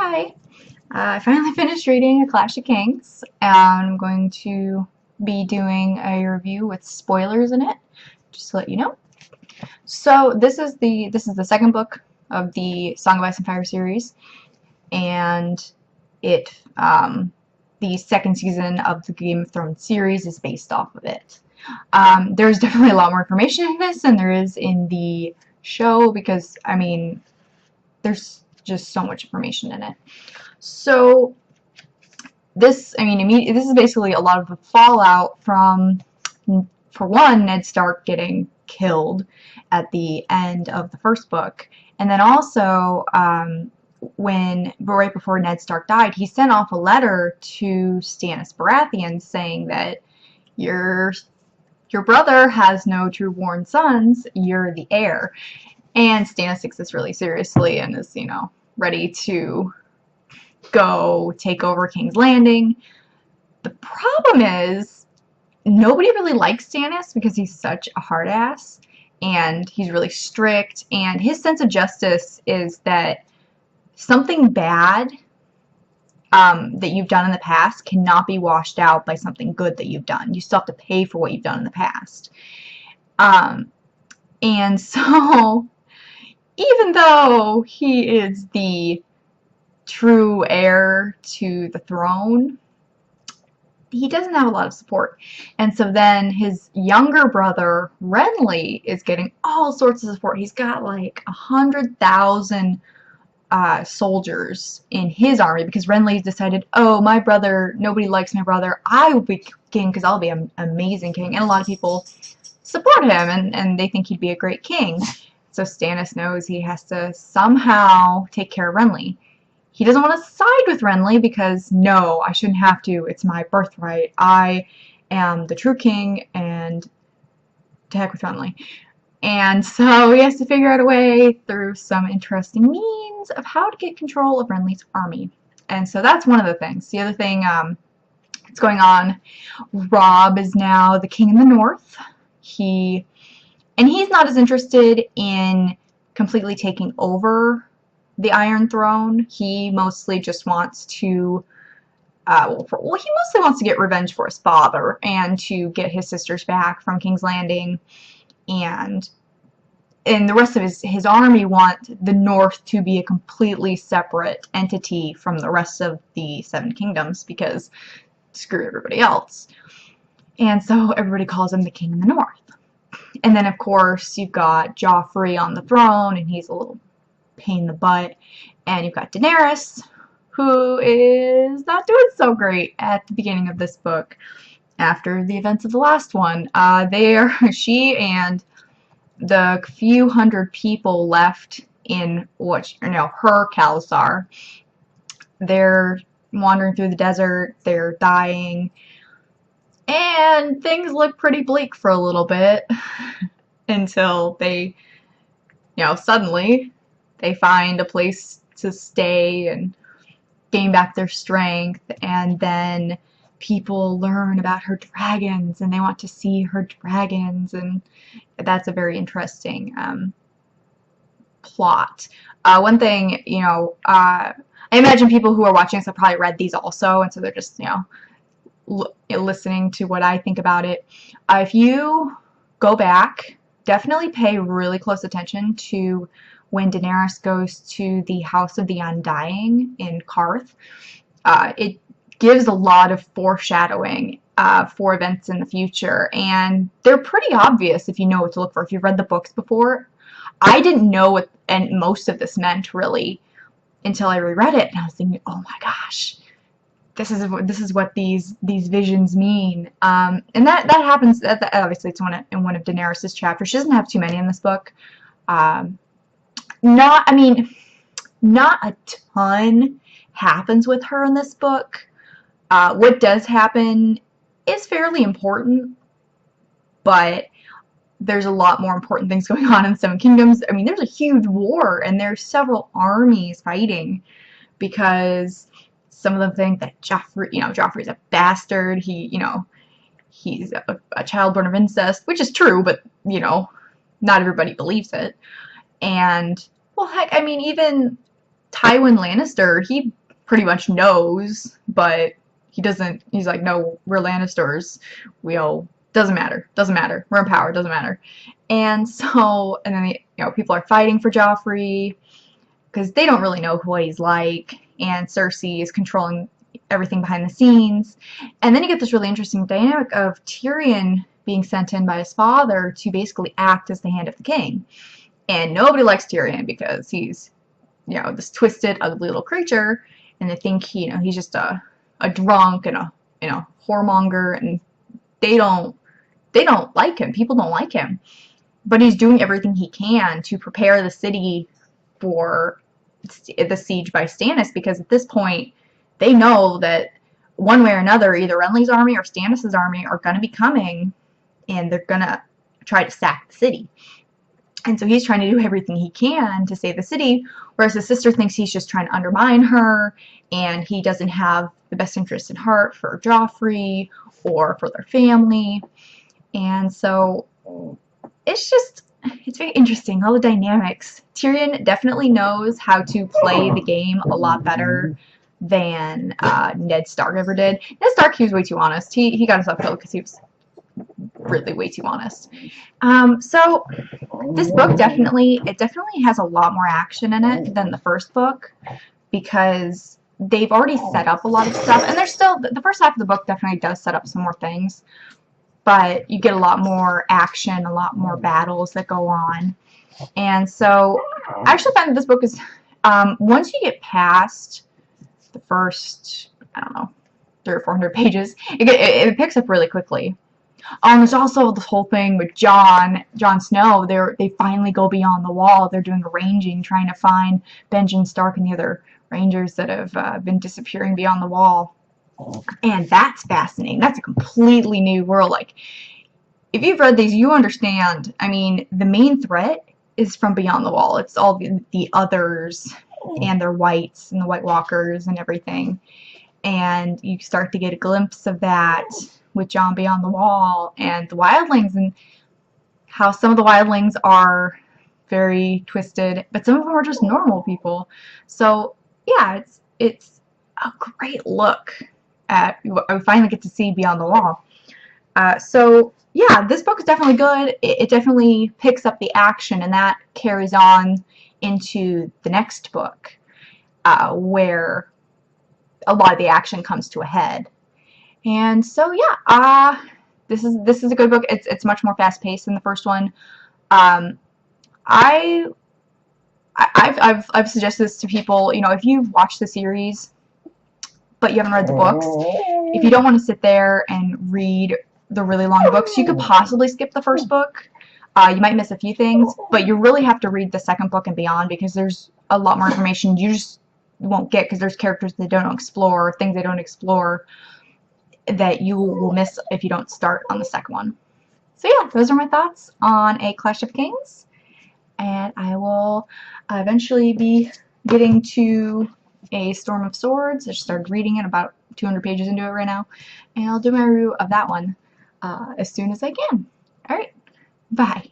Hi! I finally finished reading A Clash of Kings, and I'm going to be doing a review with spoilers in it, just to let you know. So this is the second book of the Song of Ice and Fire series, and the second season of the Game of Thrones series is based off of it. There's definitely a lot more information in this than there is in the show because, I mean, there's just so much information in it. So this is basically a lot of the fallout from, for one, Ned Stark getting killed at the end of the first book, and then also right before Ned Stark died, he sent off a letter to Stannis Baratheon saying that your brother has no true-born sons, you're the heir. And Stannis takes this really seriously and is, ready to go take over King's Landing. The problem is, nobody really likes Stannis because he's such a hard ass, and he's really strict, and his sense of justice is that something bad that you've done in the past cannot be washed out by something good that you've done. You still have to pay for what you've done in the past. And so, even though he is the true heir to the throne, he doesn't have a lot of support. And so then his younger brother, Renly, is getting all sorts of support. He's got like 100,000 soldiers in his army because Renly's decided, oh, my brother, nobody likes my brother. I will be king because I'll be an amazing king. And a lot of people support him, and they think he'd be a great king. So Stannis knows he has to somehow take care of Renly. He doesn't want to side with Renly because, no, I shouldn't have to. It's my birthright. I am the true king, and to heck with Renly. And so he has to figure out a way through some interesting means of how to get control of Renly's army. And so that's one of the things. The other thing that's going on, Robb is now the king in the north. He's not as interested in completely taking over the Iron Throne. He mostly just wants to, he mostly wants to get revenge for his father and to get his sisters back from King's Landing, and the rest of his army want the North to be a completely separate entity from the rest of the Seven Kingdoms because screw everybody else. And so everybody calls him the King in the North. And then, of course, you've got Joffrey on the throne, and he's a little pain in the butt. And you've got Daenerys, who is not doing so great at the beginning of this book after the events of the last one. She and the few hundred people left in her Khalasar, they're wandering through the desert, they're dying, and things look pretty bleak for a little bit until they, suddenly they find a place to stay and gain back their strength, and then people learn about her dragons and they want to see her dragons, and that's a very interesting plot. One thing, I imagine people who are watching this have probably read these also, and so they're just, listening to what I think about it. If you go back, definitely pay really close attention to when Daenerys goes to the House of the Undying in Qarth. It gives a lot of foreshadowing for events in the future, and they're pretty obvious if you know what to look for. If you've read the books before, I didn't know what most of this meant really until I reread it, and I was thinking, oh my gosh, this is what these visions mean. And that happens. Obviously, it's in one of Daenerys' chapters. She doesn't have too many in this book. Not a ton happens with her in this book. What does happen is fairly important, but there's a lot more important things going on in the Seven Kingdoms. I mean, there's a huge war, and there's several armies fighting because some of them think that Joffrey's a bastard. He's a child born of incest, which is true, but, not everybody believes it. And, well, heck, I mean, even Tywin Lannister, he pretty much knows, but he doesn't. He's like, no, we're Lannisters. We all doesn't matter. Doesn't matter. We're in power. Doesn't matter. And so, and then people are fighting for Joffrey because they don't really know what he's like, and Cersei is controlling everything behind the scenes. And then you get this really interesting dynamic of Tyrion being sent in by his father to basically act as the hand of the king. And nobody likes Tyrion because he's, this twisted, ugly little creature, and they think he's just a drunk and a whoremonger, and they don't like him. People don't like him. But he's doing everything he can to prepare the city for the siege by Stannis, because at this point they know that one way or another, either Renly's army or Stannis' army are going to be coming, and they're going to try to sack the city. And so he's trying to do everything he can to save the city, whereas his sister thinks he's just trying to undermine her, and he doesn't have the best interest in heart for Joffrey or for their family. And so it's very interesting, all the dynamics. Tyrion definitely knows how to play the game a lot better than Ned Stark ever did. Ned Stark, he was way too honest. He got himself killed because he was really way too honest. So this book definitely has a lot more action in it than the first book, because they've already set up a lot of stuff, and there's still, the first half of the book definitely does set up some more things, but you get a lot more action, a lot more battles that go on. And so I actually find that this book is, once you get past the first, I don't know, 300 or 400 pages, it picks up really quickly. There's also this whole thing with Jon Snow. They finally go beyond the wall. They're doing a ranging, trying to find Benjen Stark and the other rangers that have been disappearing beyond the wall. And that's fascinating. That's a completely new world. Like, if you've read these, you understand. I mean, the main threat is from beyond the wall. It's all the others and their whites and the White Walkers and everything. And you start to get a glimpse of that with Jon beyond the wall and the wildlings, and how some of the wildlings are very twisted, but some of them are just normal people. So yeah, it's a great look at what I finally get to see beyond the wall. So yeah, this book is definitely good. It definitely picks up the action, and that carries on into the next book, where a lot of the action comes to a head. And so yeah, this is a good book. It's much more fast paced than the first one. I've suggested this to people. If you've watched the series but you haven't read the books, if you don't want to sit there and read the really long books, you could possibly skip the first book. You might miss a few things, but you really have to read the second book and beyond, because there's a lot more information you just won't get, because there's characters they don't explore, things they don't explore, that you will miss if you don't start on the second one. So yeah, those are my thoughts on A Clash of Kings, and I will eventually be getting to A Storm of Swords. I just started reading it, about 200 pages into it right now, and I'll do my review of that one as soon as I can. Alright, bye.